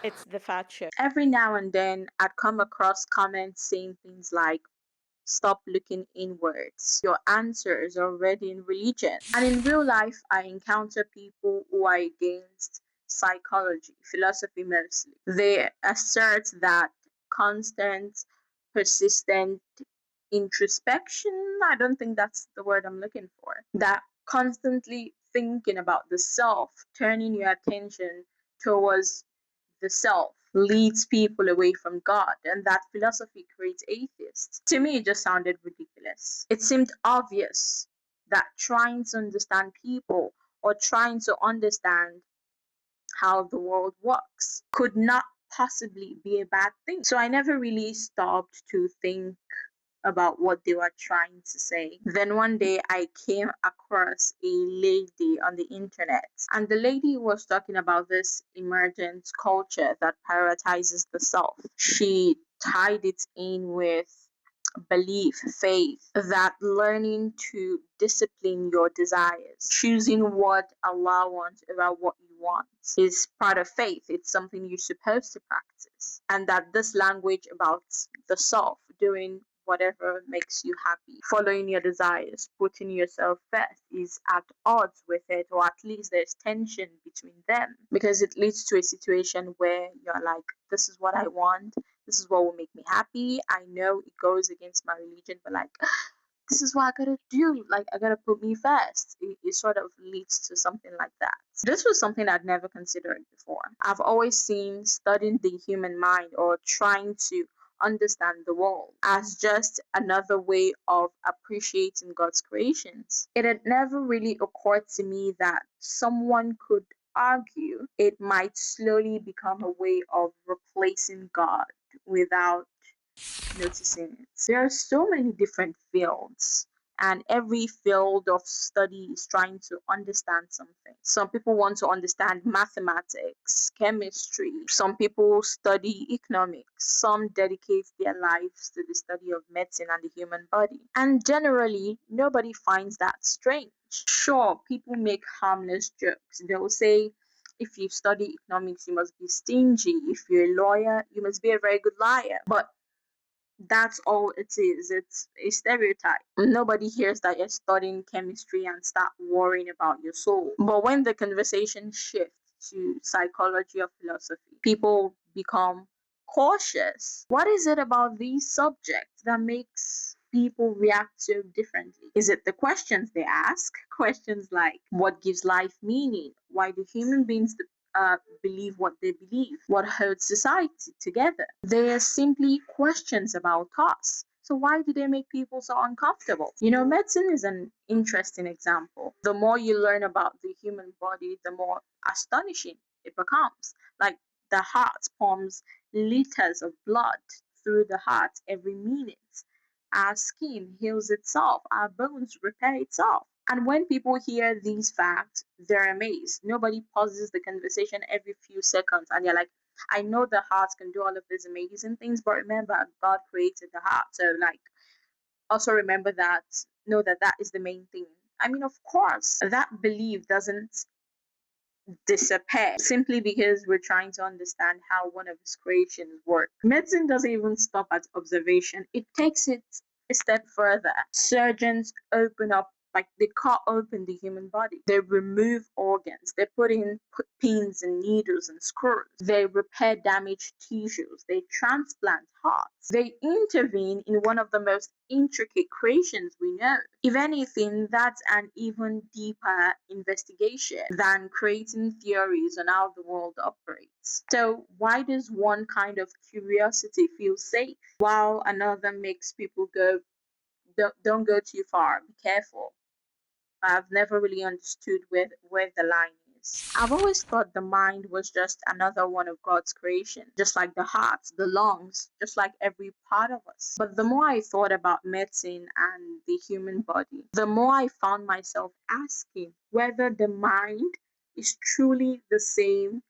It's the fat ship. Every now and then, I'd come across comments saying things like, stop looking inwards. Your answer is already in religion. And in real life, I encounter people who are against psychology, philosophy mostly. They assert that constant, persistent introspection, I don't think that's the word I'm looking for, that constantly thinking about the self, turning your attention towards the self leads people away from God, and that philosophy creates atheists. To me, it just sounded ridiculous. It seemed obvious that trying to understand people or trying to understand how the world works could not possibly be a bad thing. So I never really stopped to think about what they were trying to say. Then one day I came across a lady on the internet, and the lady was talking about this emergent culture that prioritizes the self. She tied it in with belief, faith, that learning to discipline your desires, choosing what Allah wants about what you want is part of faith. It's something you're supposed to practice. And that this language about the self, doing whatever makes you happy, following your desires, putting yourself first is at odds with it, or at least there's tension between them because it leads to a situation where you're like, this is what I want, this is what will make me happy. I know it goes against my religion, but like, this is what I gotta do. Like, I gotta put me first. It sort of leads to something like that. This was something I'd never considered before. I've always seen studying the human mind or trying to understand the world as just another way of appreciating God's creations. It had never really occurred to me that someone could argue it might slowly become a way of replacing God without noticing it. There are so many different fields, and every field of study is trying to understand something. Some people want to understand mathematics, chemistry, some people study economics, some dedicate their lives to the study of medicine and the human body. And generally, nobody finds that strange. Sure, people make harmless jokes. They will say, if you study economics, you must be stingy. If you're a lawyer, you must be a very good liar. But that's all it is. It's a stereotype. Nobody hears that you're studying chemistry and start worrying about your soul. But when the conversation shifts to psychology or philosophy, people become cautious. What is it about these subjects that makes people react so differently? Is it the questions they ask? Questions like, what gives life meaning? Why do human beings believe what they believe? What holds society together? They are simply questions about us. So why do they make people so uncomfortable? You know, medicine is an interesting example. The more you learn about the human body, the more astonishing it becomes. Like, the heart pumps liters of blood through the heart every minute. Our skin heals itself, our bones repair itself. And when people hear these facts, they're amazed. Nobody pauses the conversation every few seconds and you're like, I know the heart can do all of these amazing things, but remember, God created the heart. So, like, also remember that, know that that is the main thing. I mean, of course, that belief doesn't disappear simply because we're trying to understand how one of his creations work. Medicine doesn't even stop at observation, it takes it a step further. Surgeons open up, like, they cut open the human body, they remove organs, they put in pins and needles and screws, they repair damaged tissues, they transplant hearts, they intervene in one of the most intricate creations we know. If anything, that's an even deeper investigation than creating theories on how the world operates. So why does one kind of curiosity feel safe while another makes people go, don't go too far, be careful? I've never really understood where the line is. I've always thought the mind was just another one of God's creation, just like the heart, the lungs, just like every part of us. But the more I thought about medicine and the human body, the more I found myself asking whether the mind is truly the same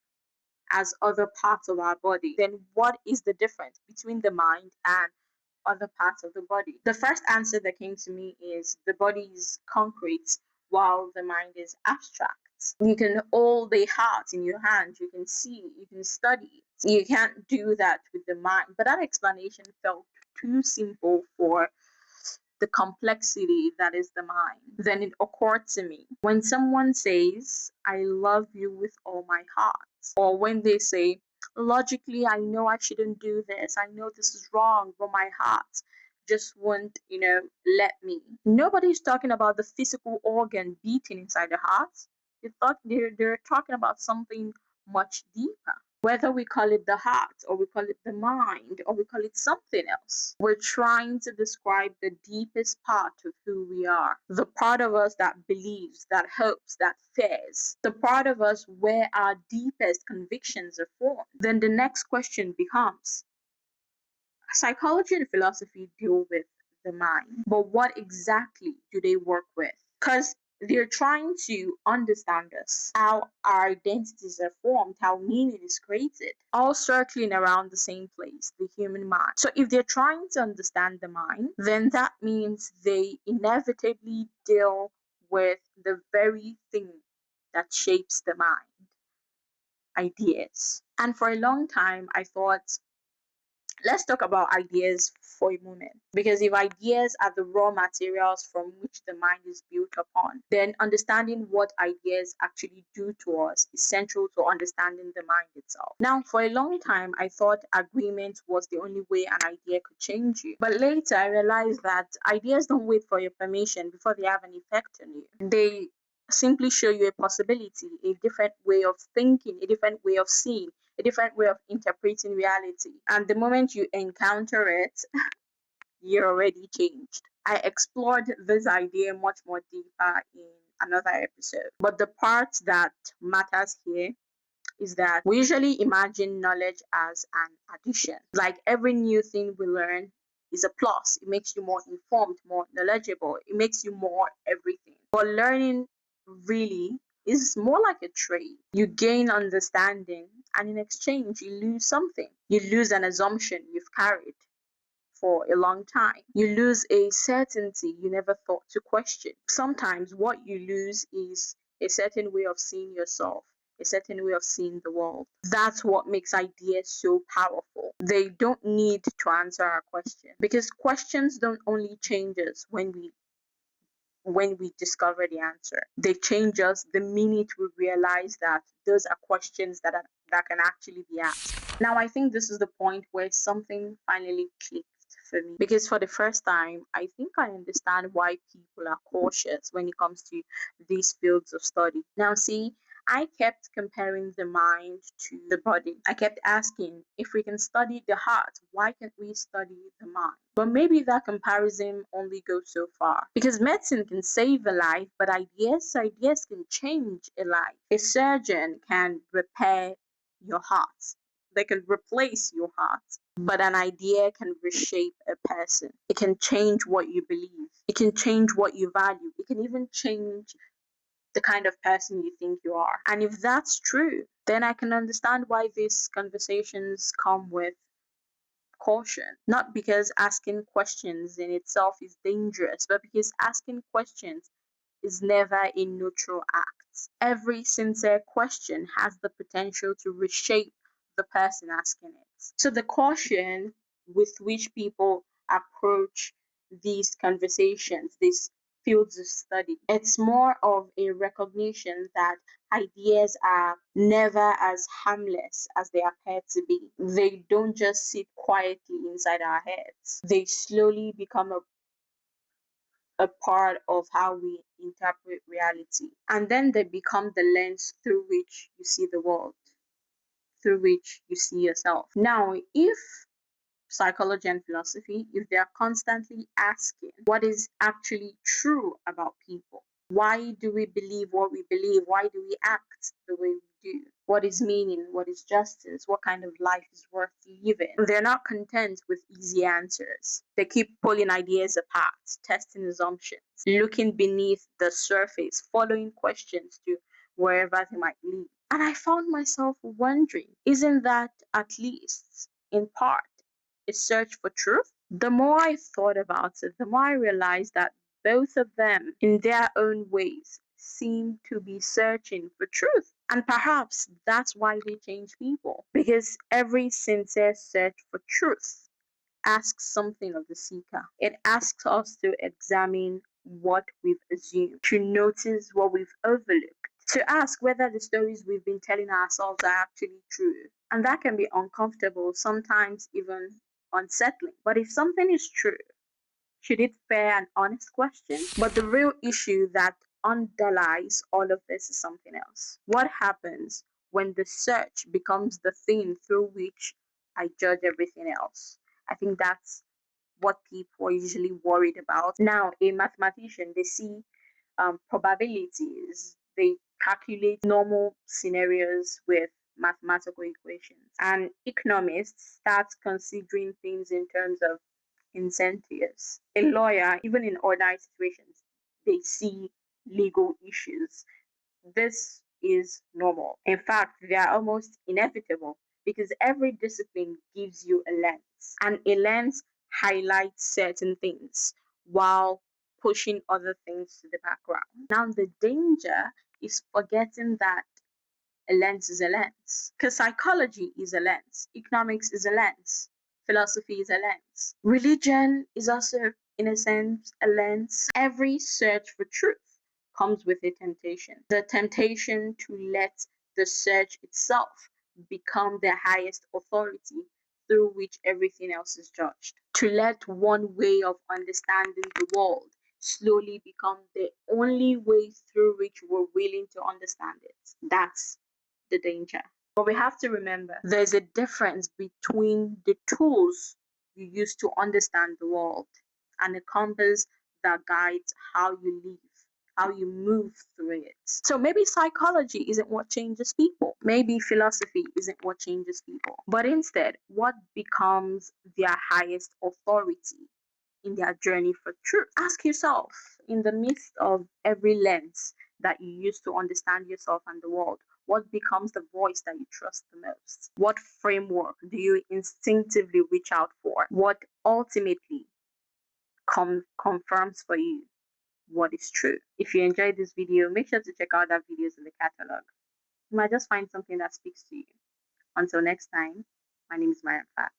as other parts of our body. Then what is the difference between the mind and other parts of the body? The first answer that came to me is the body is concrete while the mind is abstract. You can hold a heart in your hand, you can see, you can study. You can't do that with the mind. But that explanation felt too simple for the complexity that is the mind. Then it occurred to me when someone says, I love you with all my heart, or when they say, logically, I know I shouldn't do this, I know this is wrong, but my heart just won't, let me. Nobody's talking about the physical organ beating inside the heart. They're talking about something much deeper. Whether we call it the heart, or we call it the mind, or we call it something else, we're trying to describe the deepest part of who we are. The part of us that believes, that hopes, that fears. The part of us where our deepest convictions are formed. Then the next question becomes, psychology and philosophy deal with the mind, but what exactly do they work with? Because they're trying to understand us, how our identities are formed, how meaning is created, all circling around the same place, the human mind. So if they're trying to understand the mind, then that means they inevitably deal with the very thing that shapes the mind, ideas. And for a long time, I thought, let's talk about ideas for a moment. Because if ideas are the raw materials from which the mind is built upon, then understanding what ideas actually do to us is central to understanding the mind itself. Now, for a long time, I thought agreement was the only way an idea could change you. But later, I realized that ideas don't wait for your permission before they have an effect on you. They simply show you a possibility, a different way of thinking, a different way of seeing, a different way of interpreting reality. And the moment you encounter it, you're already changed. I explored this idea much more deeper in another episode. But the part that matters here is that we usually imagine knowledge as an addition. Like every new thing we learn is a plus. It makes you more informed, more knowledgeable. It makes you more everything. But learning really is more like a trade. You gain understanding, and in exchange, you lose something. You lose an assumption you've carried for a long time. You lose a certainty you never thought to question. Sometimes what you lose is a certain way of seeing yourself, a certain way of seeing the world. That's what makes ideas so powerful. They don't need to answer our question, because questions don't only change us when we discover the answer. They change us the minute we realize that those are questions that can actually be asked. Now, I think this is the point where something finally clicked for me, because for the first time, I think I understand why people are cautious when it comes to these fields of study. Now, see, I kept comparing the mind to the body. I kept asking, if we can study the heart, why can't we study the mind? But maybe that comparison only goes so far. Because medicine can save a life, but ideas can change a life. A surgeon can repair your heart. They can replace your heart. But an idea can reshape a person. It can change what you believe. It can change what you value. It can even change the kind of person you think you are. And if that's true, then I can understand why these conversations come with caution. Not because asking questions in itself is dangerous, but because asking questions is never a neutral act. Every sincere question has the potential to reshape the person asking it. So the caution with which people approach these conversations, these fields of study, it's more of a recognition that ideas are never as harmless as they appear to be. They don't just sit quietly inside our heads. They slowly become a part of how we interpret reality. And then they become the lens through which you see the world, through which you see yourself. Now, if psychology and philosophy, if they are constantly asking what is actually true about people, why do we believe what we believe? Why do we act the way we do? What is meaning? What is justice? What kind of life is worth living? They're not content with easy answers. They keep pulling ideas apart, testing assumptions, looking beneath the surface, following questions to wherever they might lead. And I found myself wondering, isn't that at least in part a search for truth? The more I thought about it, the more I realized that both of them, in their own ways, seem to be searching for truth. And perhaps that's why they change people. Because every sincere search for truth asks something of the seeker. It asks us to examine what we've assumed, to notice what we've overlooked, to ask whether the stories we've been telling ourselves are actually true. And that can be uncomfortable, sometimes even unsettling. But if something is true, should it fair an honest question? But the real issue that underlies all of this is something else. What happens when the search becomes the thing through which I judge everything else? I think that's what people are usually worried about. Now, a mathematician, they see probabilities, they calculate normal scenarios with mathematical equations. And economists start considering things in terms of incentives. A lawyer, even in ordinary situations, they see legal issues. This is normal. In fact, they are almost inevitable because every discipline gives you a lens, and a lens highlights certain things while pushing other things to the background. Now, the danger is forgetting that a lens is a lens. Because psychology is a lens, economics is a lens, philosophy is a lens. Religion is also, in a sense, a lens. Every search for truth comes with a temptation. The temptation to let the search itself become the highest authority through which everything else is judged. To let one way of understanding the world slowly become the only way through which we're willing to understand it. That's the danger. But we have to remember there's a difference between the tools you use to understand the world and a compass that guides how you live, how you move through it. So maybe psychology isn't what changes people. Maybe philosophy isn't what changes people. But instead, what becomes their highest authority in their journey for truth? Ask yourself, in the midst of every lens that you use to understand yourself and the world, what becomes the voice that you trust the most? What framework do you instinctively reach out for? What ultimately confirms for you what is true? If you enjoyed this video, make sure to check out our videos in the catalog. You might just find something that speaks to you. Until next time, my name is Mariam Fat.